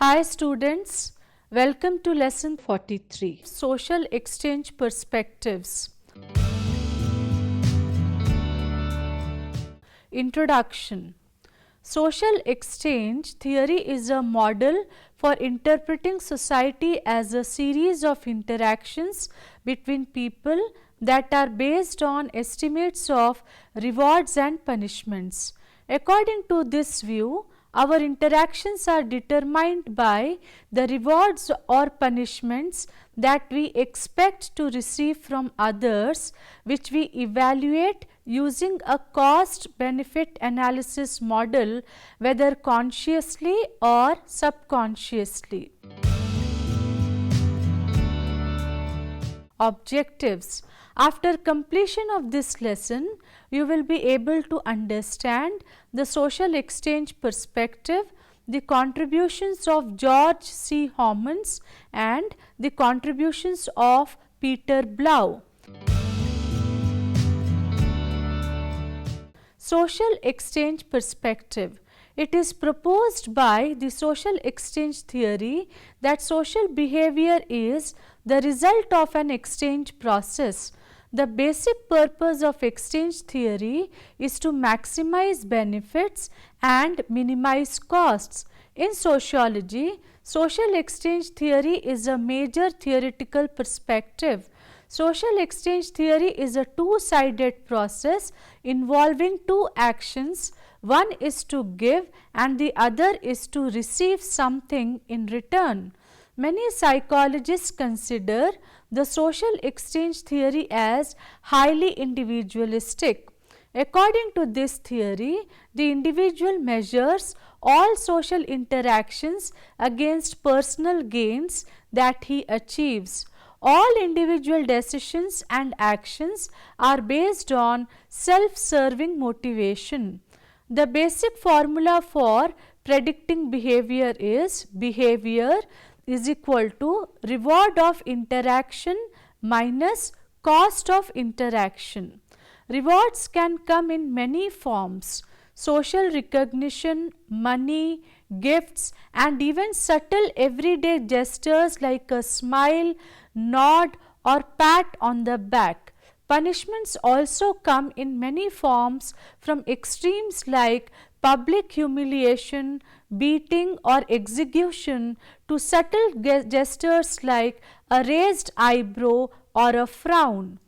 Hi students, welcome to lesson 43, Social Exchange Perspectives. Introduction. Social exchange theory is a model for interpreting society as a series of interactions between people that are based on estimates of rewards and punishments. According to this view, our interactions are determined by the rewards or punishments that we expect to receive from others, which we evaluate using a cost-benefit analysis model, whether consciously or subconsciously. Objectives. After completion of this lesson, you will be able to understand the social exchange perspective, the contributions of 𝗳𝗏 and the contributions of Peter Blau. Social exchange perspective. It is proposed by the social exchange theory that social behavior is the result of an exchange process. The basic purpose of exchange theory is to maximize benefits and minimize costs. In sociology, social exchange theory is a major theoretical perspective. Social exchange theory is a two-sided process involving two actions. One is to give and the other is to receive something in return. Many psychologists consider the social exchange theory as highly individualistic. According to this theory, the individual measures all social interactions against personal gains that he achieves. All individual decisions and actions are based on self-serving motivation. The basic formula for predicting behavior is behavior is equal to reward of interaction minus cost of interaction. Rewards can come in many forms: social recognition, money, gifts, and even subtle everyday gestures like a smile, nod, or pat on the back. Punishments also come in many forms, from extremes like public humiliation, beating, or execution to subtle gestures like a raised eyebrow or a frown.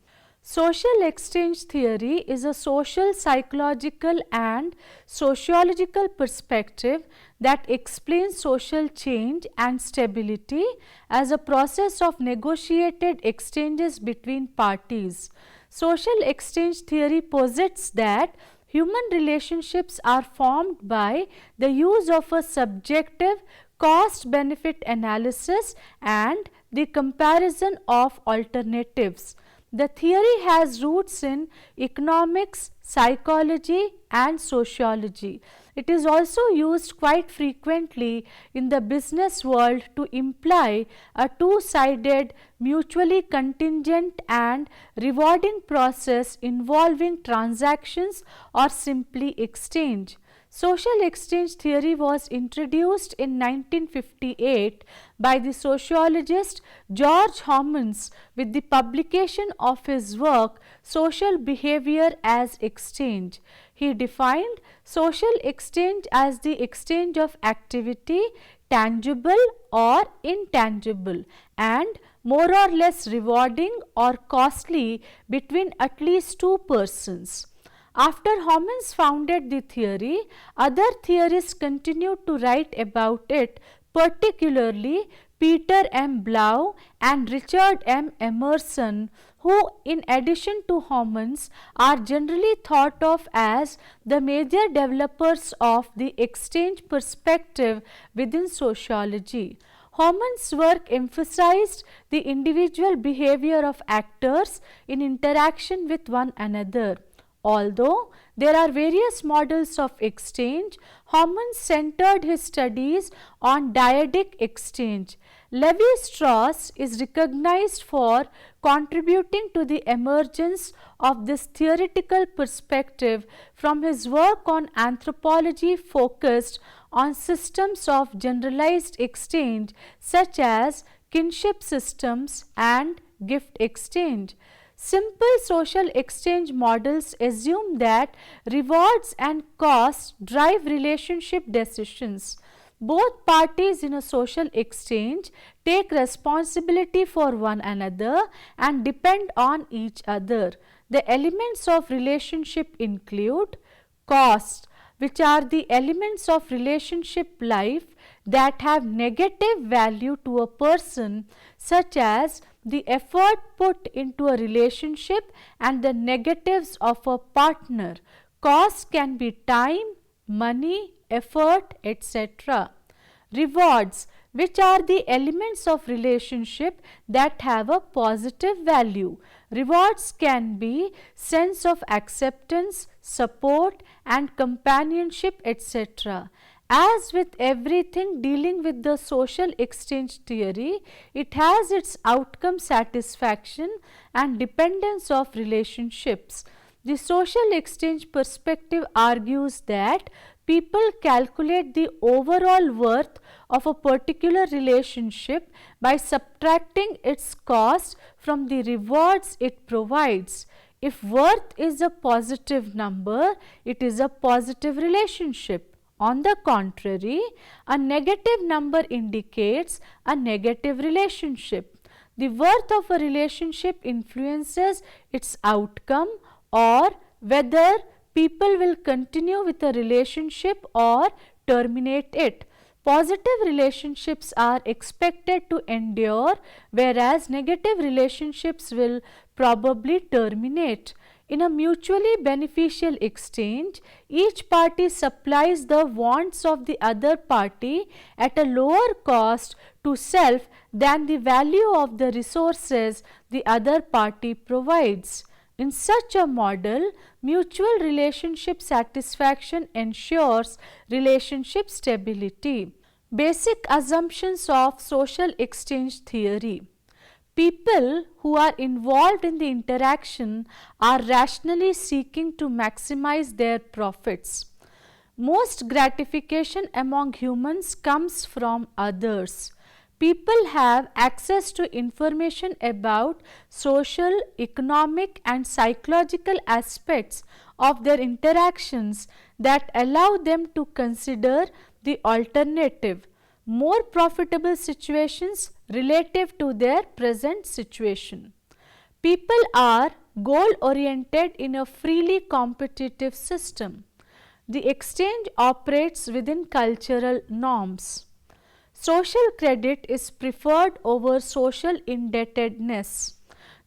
Social exchange theory is a social, psychological, and sociological perspective that explains social change and stability as a process of negotiated exchanges between parties. Social exchange theory posits that human relationships are formed by the use of a subjective cost-benefit analysis and the comparison of alternatives. The theory has roots in economics, psychology, and sociology. It is also used quite frequently in the business world to imply a two-sided, mutually contingent and rewarding process involving transactions or simply exchange. Social exchange theory was introduced in 1958 by the sociologist 𝗳𝗏 with the publication of his work Social Behavior as Exchange. He defined social exchange as the exchange of activity, tangible or intangible, and more or less rewarding or costly between at least two persons. After 𝗏 founded the theory, other theorists continued to write about it, particularly Peter M. Blau and Richard M. Emerson, who in addition to 𝗏 are generally thought of as the major developers of the exchange perspective within sociology. 𝗏's work emphasized the individual behavior of actors in interaction with one another. Although there are various models of exchange, 𝗏 centered his studies on dyadic exchange. Lévi-Strauss is recognized for contributing to the emergence of this theoretical perspective from his work on anthropology focused on systems of generalized exchange such as kinship systems and gift exchange. Simple social exchange models assume that rewards and costs drive relationship decisions. Both parties in a social exchange take responsibility for one another and depend on each other. The elements of relationship include costs, which are the elements of relationship life that have negative value to a person, such as the effort put into a relationship and the negatives of a partner. Costs can be time, money, effort, etc. Rewards, which are the elements of relationship that have a positive value. Rewards can be sense of acceptance, support and companionship, etc. As with everything dealing with the social exchange theory, it has its outcome satisfaction and dependence of relationships. The social exchange perspective argues that people calculate the overall worth of a particular relationship by subtracting its cost from the rewards it provides. If worth is a positive number, it is a positive relationship. On the contrary, a negative number indicates a negative relationship. The worth of a relationship influences its outcome or whether people will continue with a relationship or terminate it. Positive relationships are expected to endure, whereas negative relationships will probably terminate. In a mutually beneficial exchange, each party supplies the wants of the other party at a lower cost to self than the value of the resources the other party provides. In such a model, mutual relationship satisfaction ensures relationship stability. Basic assumptions of social exchange theory. People who are involved in the interaction are rationally seeking to maximize their profits. Most gratification among humans comes from others. People have access to information about social, economic and psychological aspects of their interactions that allow them to consider the alternative, more profitable situations relative to their present situation. People are goal-oriented in a freely competitive system. The exchange operates within cultural norms. Social credit is preferred over social indebtedness.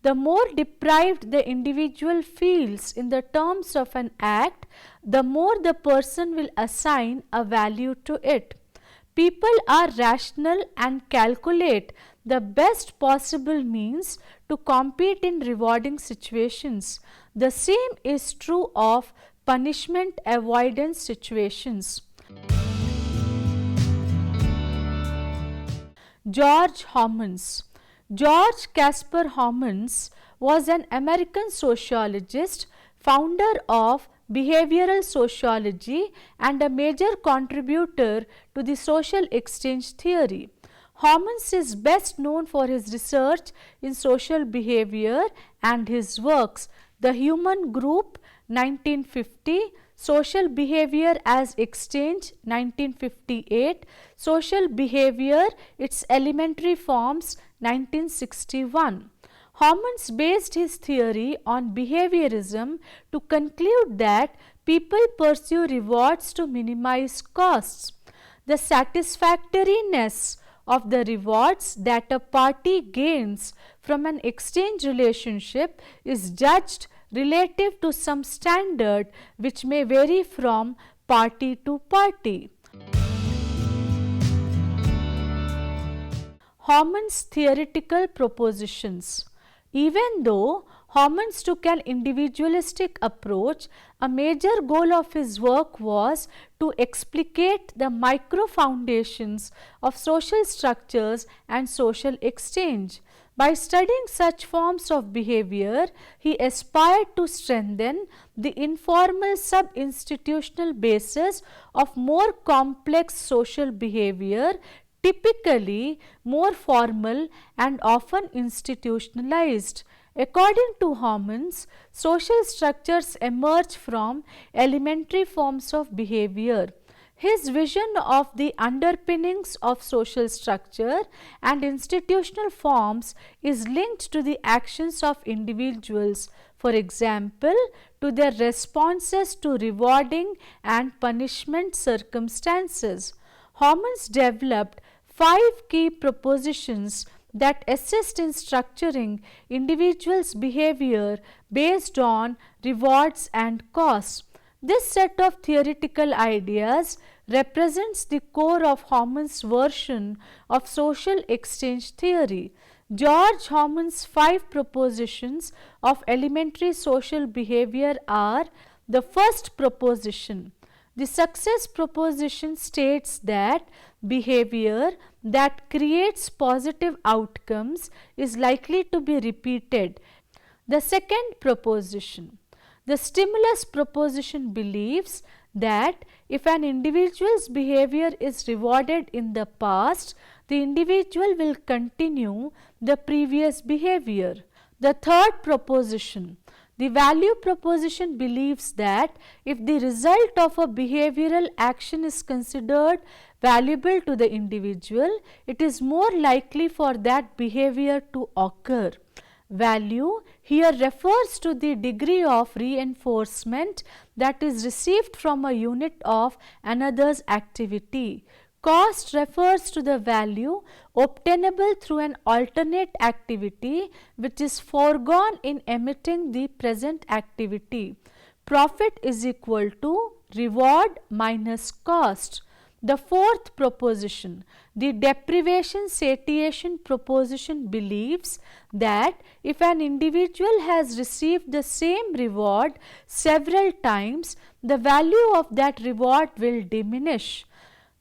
The more deprived the individual feels in the terms of an act, the more the person will assign a value to it. People are rational and calculate the best possible means to compete in rewarding situations. The same is true of punishment avoidance situations. George Homans. George Casper Homans was an American sociologist, founder of behavioral sociology and a major contributor to the social exchange theory. Homans is best known for his research in social behavior and his works The Human Group 1950, Social Behavior as Exchange 1958, Social Behavior, Its Elementary Forms 1961. Homans based his theory on behaviorism to conclude that people pursue rewards to minimize costs. The satisfactoriness of the rewards that a party gains from an exchange relationship is judged relative to some standard which may vary from party to party. Homans' theoretical propositions. Even though 𝗳𝗈ns took an individualistic approach. A major goal of his work was to explicate the micro-foundations of social structures and social exchange. By studying such forms of behavior, he aspired to strengthen the informal sub-institutional basis of more complex social behavior, typically more formal and often institutionalized. According to ��𝗈ns, social structures emerge from elementary forms of behavior. His vision of the underpinnings of social structure and institutional forms is linked to the actions of individuals, for example, to their responses to rewarding and punishment circumstances. ��𝗈ns developed 5 key propositions that assist in structuring individuals' behavior based on rewards and costs. This set of theoretical ideas represents the core of ��𝗈ns' version of social exchange theory. George ��𝗈ns' 5 propositions of elementary social behavior are: the first proposition. The success proposition states that behavior that creates positive outcomes is likely to be repeated. The second proposition. The stimulus proposition believes that if an individual's behavior is rewarded in the past, the individual will continue the previous behavior. The third proposition. The value proposition believes that if the result of a behavioral action is considered valuable to the individual, it is more likely for that behavior to occur. Value here refers to the degree of reinforcement that is received from a unit of another's activity. Cost refers to the value obtainable through an alternate activity which is foregone in emitting the present activity. Profit is equal to reward minus cost. The fourth proposition, the deprivation satiation proposition, believes that if an individual has received the same reward several times, the value of that reward will diminish.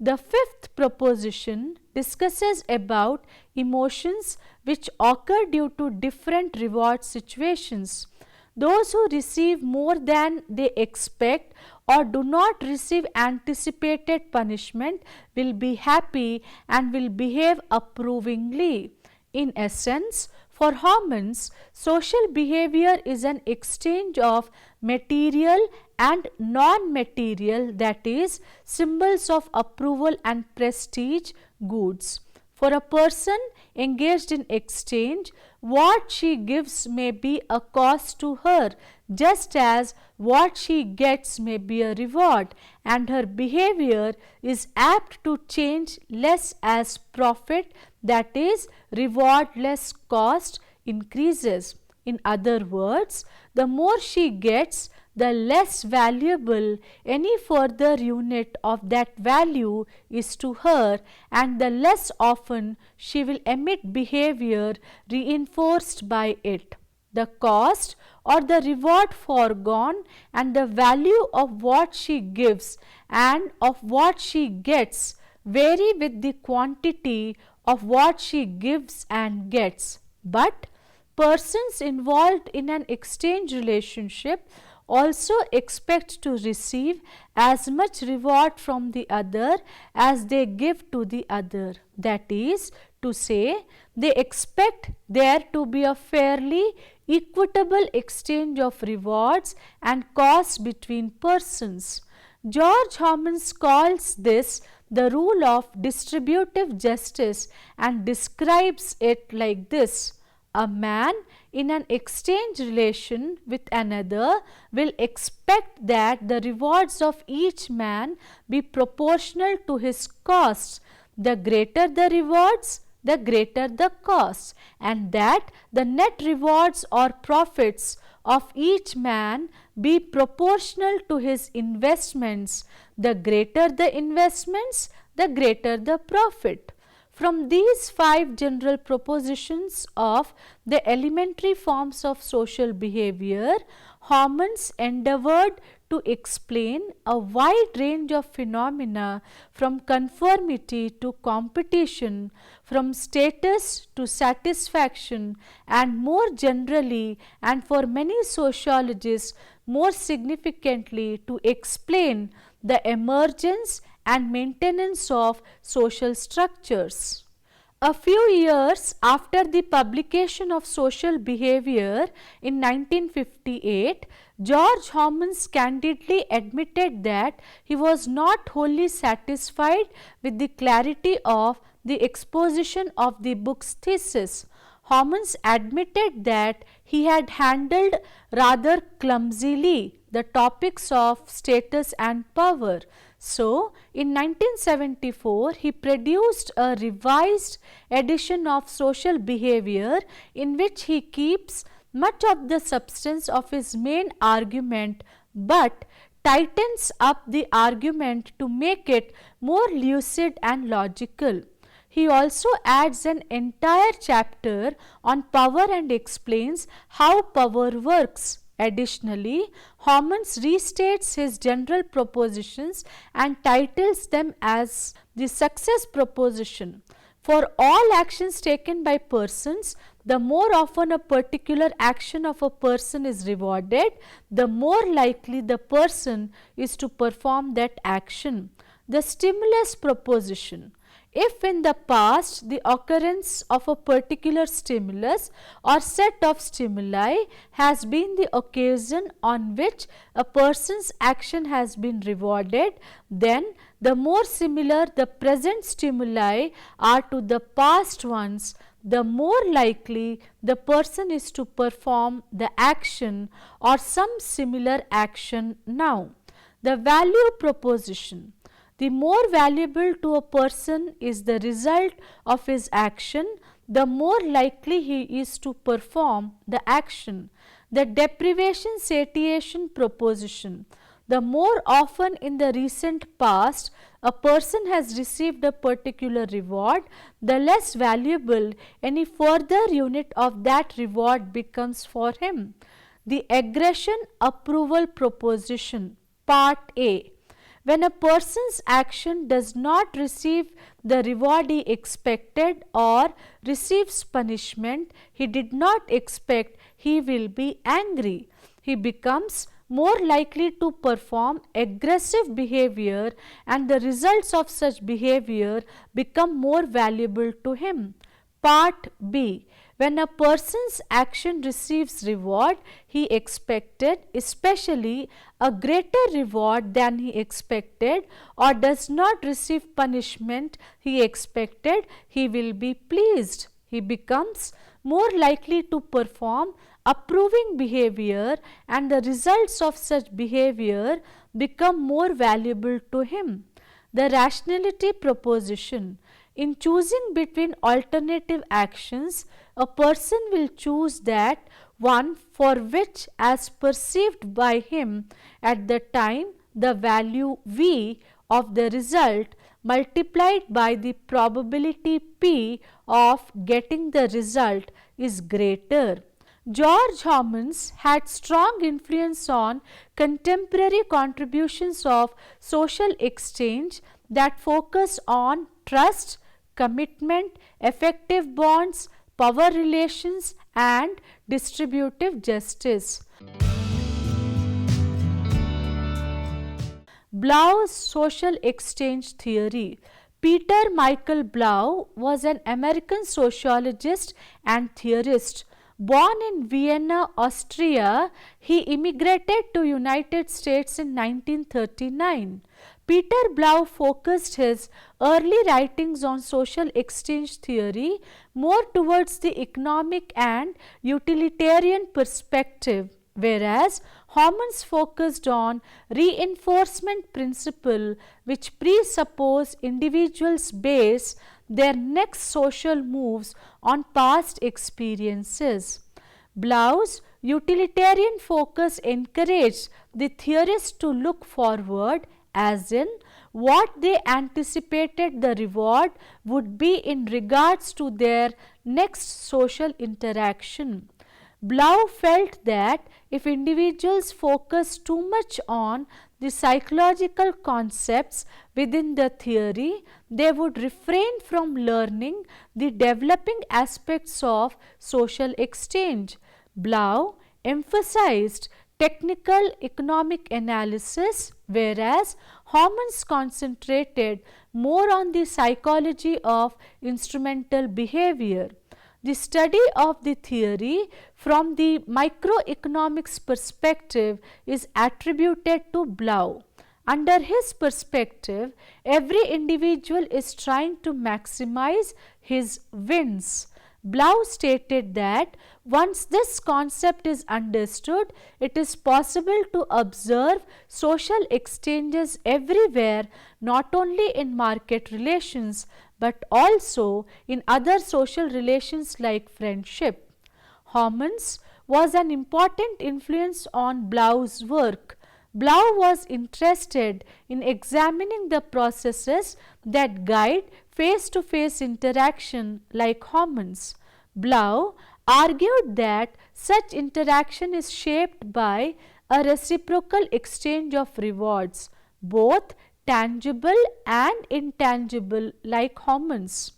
The fifth proposition discusses about emotions which occur due to different reward situations. Those who receive more than they expect or do not receive anticipated punishment will be happy and will behave approvingly. In essence, for ��𝗈ns, social behavior is an exchange of material and non-material, that is, symbols of approval and prestige goods. For a person engaged in exchange, what she gives may be a cost to her, just as what she gets may be a reward, and her behavior is apt to change less as profit, that is, reward less cost, increases. In other words, the more she gets, the less valuable any further unit of that value is to her, and the less often she will emit behavior reinforced by it. The cost or the reward foregone and the value of what she gives and of what she gets vary with the quantity of what she gives and gets. But persons involved in an exchange relationship also expect to receive as much reward from the other as they give to the other. That is to say, they expect there to be a fairly equitable exchange of rewards and costs between persons. George ��𝗈ns calls this the rule of distributive justice and describes it like this: a man in an exchange relation with another will expect that the rewards of each man be proportional to his costs. The greater the rewards, the greater the costs, and that the net rewards or profits of each man be proportional to his investments. The greater the investments, the greater the profit. From these 5 general propositions of the elementary forms of social behavior, 𝗳𝗦𝗔𝗧 endeavored to explain a wide range of phenomena from conformity to competition, from status to satisfaction, and more generally, and for many sociologists more significantly, to explain the emergence and maintenance of social structures. A few years after the publication of Social Behavior in 1958, George Һomans candidly admitted that he was not wholly satisfied with the clarity of the exposition of the book's thesis. Һomans admitted that he had handled rather clumsily the topics of status and power. So, in 1974, he produced a revised edition of Social Behavior in which he keeps much of the substance of his main argument but tightens up the argument to make it more lucid and logical. He also adds an entire chapter on power and explains how power works. Additionally, Һomans restates his general propositions and titles them as the success proposition. For all actions taken by persons, the more often a particular action of a person is rewarded, the more likely the person is to perform that action. The stimulus proposition. If in the past the occurrence of a particular stimulus or set of stimuli has been the occasion on which a person's action has been rewarded, then the more similar the present stimuli are to the past ones, the more likely the person is to perform the action or some similar action now. The value proposition. The more valuable to a person is the result of his action, the more likely he is to perform the action. The deprivation satiation proposition. The more often in the recent past a person has received a particular reward, the less valuable any further unit of that reward becomes for him. The aggression approval proposition. Part A. When a person's action does not receive the reward he expected or receives punishment he did not expect, he will be angry. He becomes more likely to perform aggressive behavior and the results of such behavior become more valuable to him. Part B. When a person's action receives reward he expected, especially a greater reward than he expected, or does not receive punishment he expected, he will be pleased. He becomes more likely to perform approving behavior and the results of such behavior become more valuable to him. The rationality proposition. In choosing between alternative actions, a person will choose that one for which, as perceived by him at the time, the value V of the result multiplied by the probability P of getting the result is greater. George Һomans had strong influence on contemporary contributions of social exchange that focus on trust, commitment, effective bonds, power relations and distributive justice. Blough's social exchange theory. Peter Michael Blough్ was an American sociologist and theorist. Born in Vienna, Austria, he immigrated to United States in 1939. Peter Blough் focused his early writings on social exchange theory more towards the economic and utilitarian perspective, whereas Һomans focused on reinforcement principle, which presuppose individuals base their next social moves on past experiences. Blough's utilitarian focus encouraged the theorist to look forward, as in, what they anticipated the reward would be in regards to their next social interaction. 𝗏 felt that if individuals focus too much on the psychological concepts within the theory, they would refrain from learning the developing aspects of social exchange. 𝗏 emphasized technical economic analysis, whereas 𝗏𝗏𝗔𝗧 concentrated more on the psychology of instrumental behavior. The study of the theory from the microeconomics perspective is attributed to 𝗏. Under his perspective, every individual is trying to maximize his wins. 𝗏 stated that once this concept is understood, it is possible to observe social exchanges everywhere, not only in market relations but also in other social relations like friendship. 𝗏𝗏𝗔𝗧 was an important influence on 𝗏's work. 𝗏 was interested in examining the processes that guide face-to-face interaction like 𝗏𝗏𝗔𝗧. 𝗏 argued that such interaction is shaped by a reciprocal exchange of rewards, both tangible and intangible like 𝗏𝗏𝗔𝗧.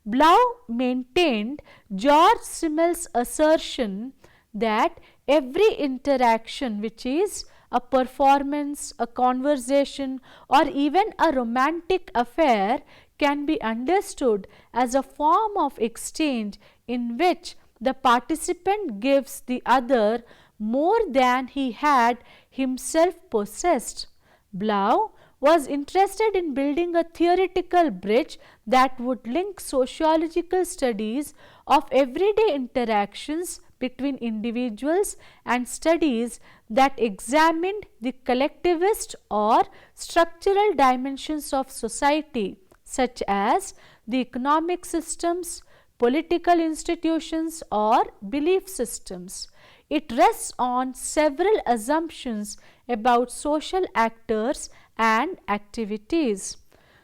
𝗏 maintained George Simmel's assertion that every interaction, which is a performance, a conversation, or even a romantic affair, can be understood as a form of exchange in which the participant gives the other more than he had himself possessed. 𝗏 was interested in building a theoretical bridge that would link sociological studies of everyday interactions between individuals and studies that examined the collectivist or structural dimensions of society, such as the economic systems, political institutions, or belief systems. It rests on several assumptions about social actors and activities.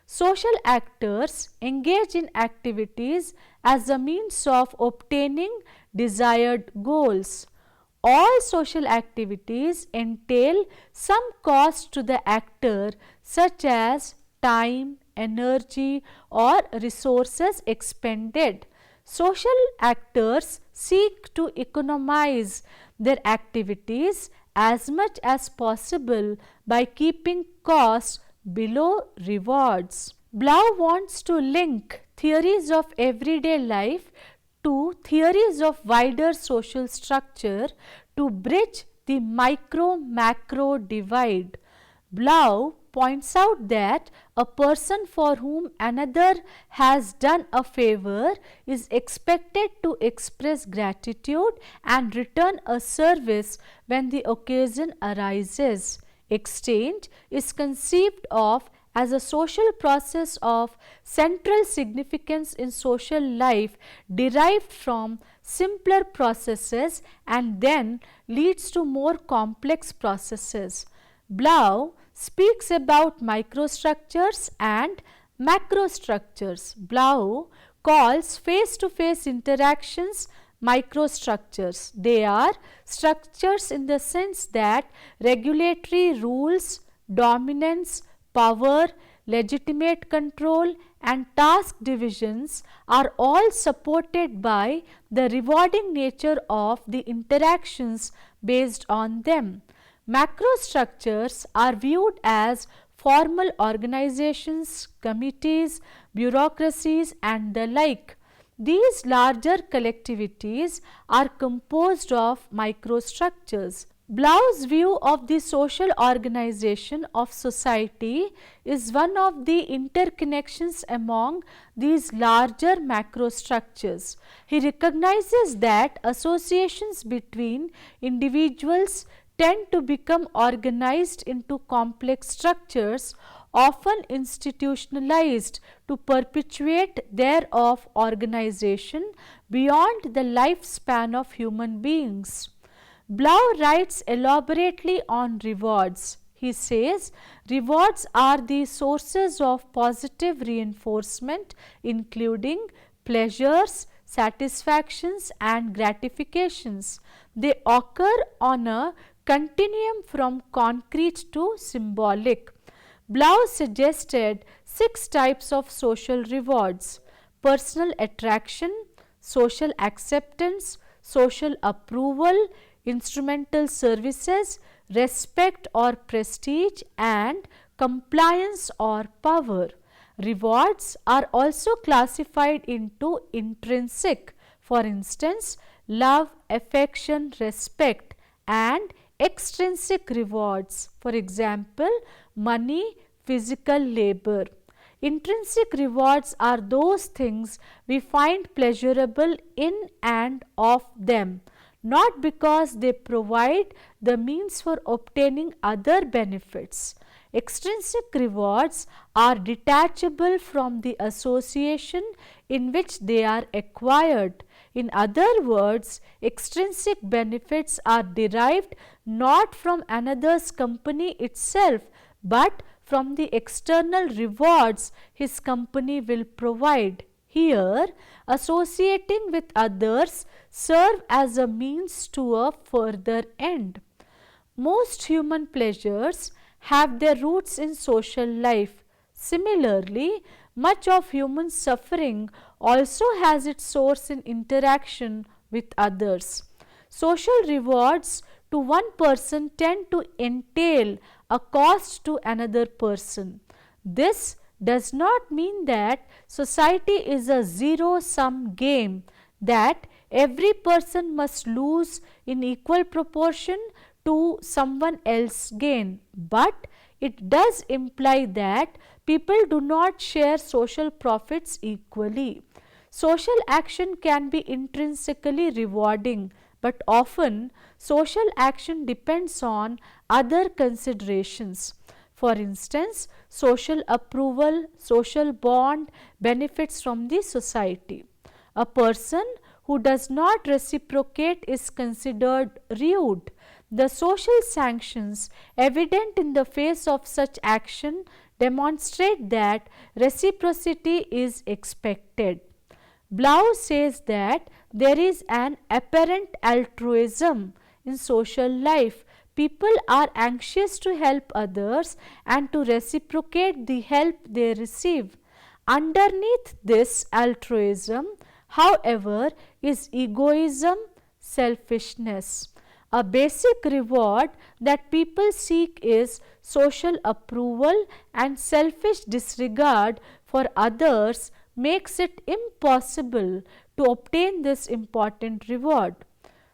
Social actors engage in activities as a means of obtaining desired goals. All social activities entail some cost to the actor, such as time, energy, or resources expended. Social actors seek to economize their activities as much as possible by keeping costs below rewards. 𝗏 wants to link theories of everyday life to theories of wider social structure to bridge the micro-macro divide. 𝗏 points out that a person for whom another has done a favor is expected to express gratitude and return a service when the occasion arises. Exchange is conceived of as a social process of central significance in social life, derived from simpler processes and then leads to more complex processes. 𝗏 speaks about microstructures and macrostructures. 𝗏 calls face-to-face interactions microstructures. They are structures in the sense that regulatory rules, dominance, power, legitimate control, and task divisions are all supported by the rewarding nature of the interactions based on them. Macrostructures are viewed as formal organizations, committees, bureaucracies, and the like. These larger collectivities are composed of microstructures. 𝗏's view of the social organization of society is one of the interconnections among these larger macrostructures. He recognizes that associations between individuals tend to become organized into complex structures, often institutionalized to perpetuate thereof organization beyond the lifespan of human beings. 𝗏 writes elaborately on rewards. He says rewards are the sources of positive reinforcement, including pleasures, satisfactions and gratifications. They occur on a continuum from concrete to symbolic. 𝗏 suggested 6 types of social rewards: personal attraction, social acceptance, social approval, instrumental services, respect or prestige, and compliance or power. Rewards are also classified into intrinsic, for instance, love, affection, respect, and extrinsic rewards, for example, money, physical labor. Intrinsic rewards are those things we find pleasurable in and of them, not because they provide the means for obtaining other benefits. Extrinsic rewards are detachable from the association in which they are acquired. In other words, extrinsic benefits are derived not from another's company itself, but from the external rewards his company will provide. Here, associating with others serve as a means to a further end. Most human pleasures have their roots in social life. Similarly, much of human suffering also has its source in interaction with others. Social rewards to one person tend to entail a cost to another person. This does not mean that society is a zero-sum game, that every person must lose in equal proportion to someone else's gain, but it does imply that people do not share social profits equally. Social action can be intrinsically rewarding, but often social action depends on other considerations. For instance, social approval, social bond benefits from the society. A person who does not reciprocate is considered rude. The social sanctions evident in the face of such action demonstrate that reciprocity is expected. 𝗏 says that there is an apparent altruism in social life. People are anxious to help others and to reciprocate the help they receive. Underneath this altruism, however, is egoism, selfishness. A basic reward that people seek is social approval, and selfish disregard for others makes it impossible to obtain this important reward.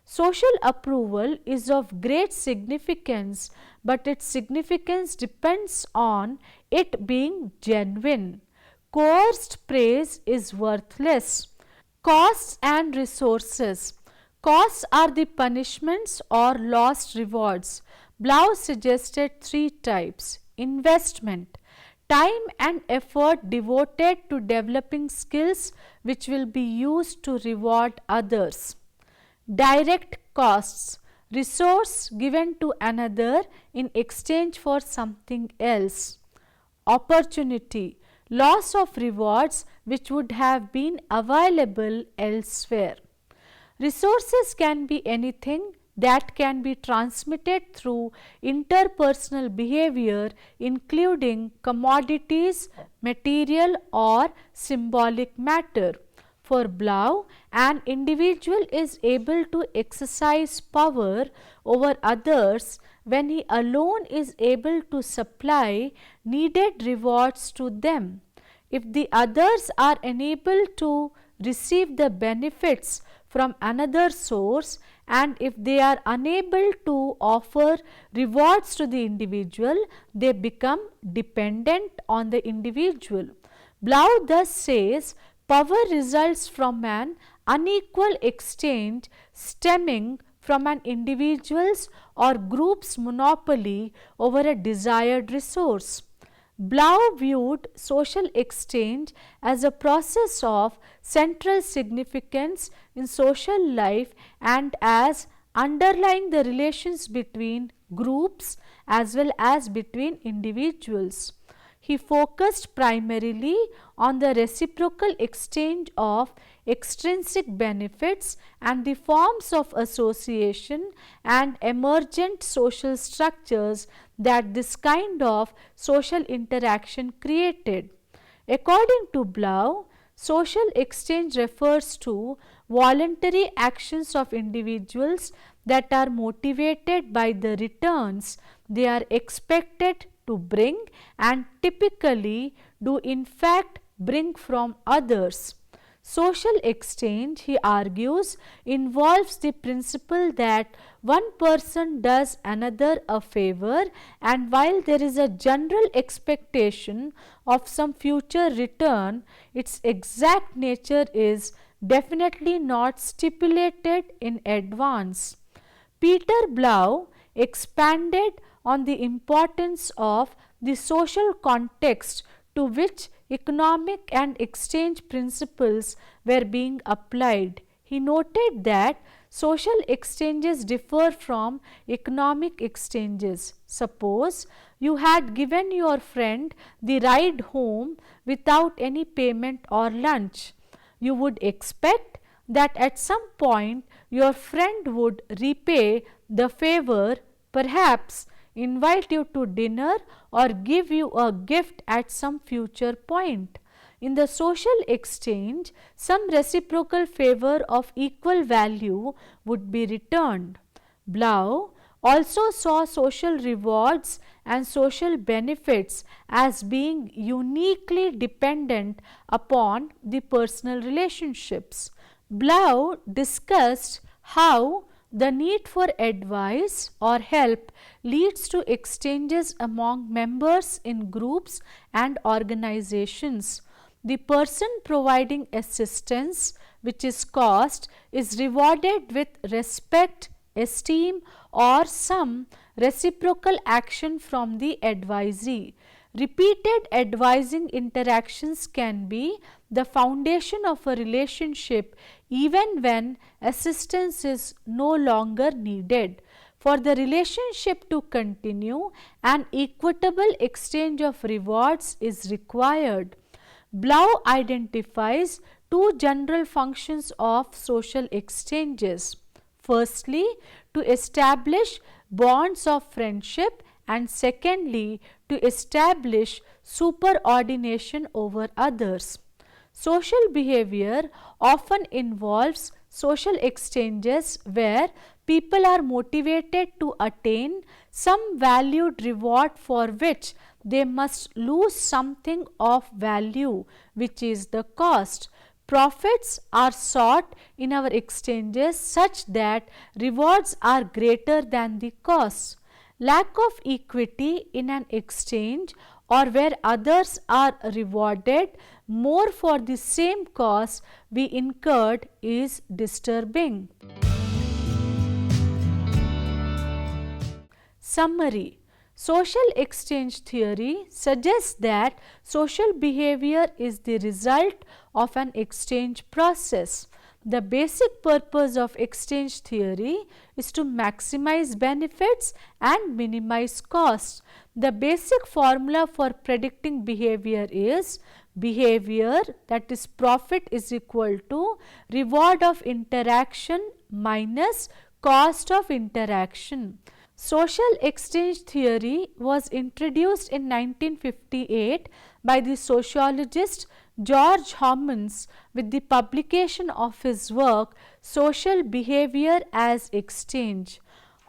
Social approval is of great significance, but its significance depends on it being genuine. Coerced praise is worthless. Costs and resources. Costs are the punishments or lost rewards. 𝗏 suggested 3 types. Investment. Time and effort devoted to developing skills which will be used to reward others. Direct costs. Resource given to another in exchange for something else. Opportunity. Loss of rewards which would have been available elsewhere. Resources can be anything that can be transmitted through interpersonal behavior, including commodities, material or symbolic matter. For 𝗏, an individual is able to exercise power over others when he alone is able to supply needed rewards to them. If the others are unable to receive the benefits from another source, and if they are unable to offer rewards to the individual, they become dependent on the individual. 𝗏 thus says power results from an unequal exchange stemming from an individual's or group's monopoly over a desired resource. 𝗏 viewed social exchange as a process of central significance in social life and as underlying the relations between groups as well as between individuals. He focused primarily on the reciprocal exchange of extrinsic benefits and the forms of association and emergent social structures that this kind of social interaction created. According to Blau, social exchange refers to voluntary actions of individuals that are motivated by the returns they are expected to bring and typically do in fact bring from others. Social exchange, he argues, involves the principle that one person does another a favor, and while there is a general expectation of some future return, its exact nature is definitely not stipulated in advance. Peter Blau expanded on the importance of the social context to which economic and exchange principles were being applied. He noted that social exchanges differ from economic exchanges. Suppose you had given your friend the ride home without any payment or lunch. You would expect that at some point your friend would repay the favor, perhaps invite you to dinner or give you a gift at some future point. In the social exchange, some reciprocal favor of equal value would be returned. Blau also saw social rewards and social benefits as being uniquely dependent upon the personal relationships. Blau discussed how the need for advice or help leads to exchanges among members in groups and organizations. The person providing assistance, which is cost, is rewarded with respect, esteem, or some reciprocal action from the advisee. Repeated advising interactions can be the foundation of a relationship even when assistance is no longer needed. For the relationship to continue, an equitable exchange of rewards is required. Blau identifies two general functions of social exchanges. Firstly, to establish bonds of friendship, and secondly, to establish superordination over others. Social behavior often involves social exchanges where people are motivated to attain some valued reward for which they must lose something of value, which is the cost. Profits are sought in our exchanges such that rewards are greater than the costs. Lack of equity in an exchange or where others are rewarded more for the same cost we incurred is disturbing. Summary: social exchange theory suggests that social behavior is the result of an exchange process. The basic purpose of exchange theory is to maximize benefits and minimize costs. The basic formula for predicting behavior is behavior, that is profit, is equal to reward of interaction minus cost of interaction. Social exchange theory was introduced in 1958 by the sociologist George Homans with the publication of his work Social Behavior as Exchange.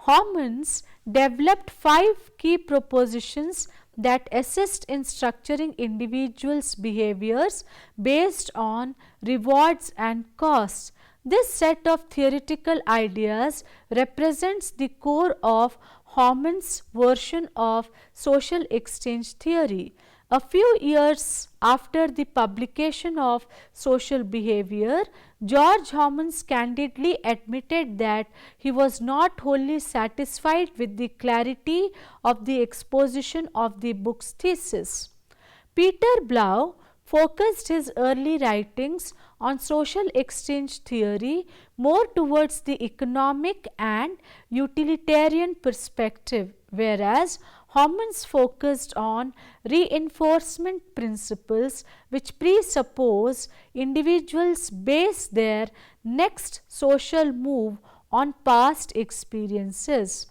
Homans developed 5 key propositions that assist in structuring individuals' behaviors based on rewards and costs. This set of theoretical ideas represents the core of Homans' version of social exchange theory. A few years after the publication of Social Behavior, George Homans candidly admitted that he was not wholly satisfied with the clarity of the exposition of the book's thesis. Peter Blau focused his early writings on social exchange theory more towards the economic and utilitarian perspective, whereas Homans focused on reinforcement principles which presuppose individuals base their next social move on past experiences.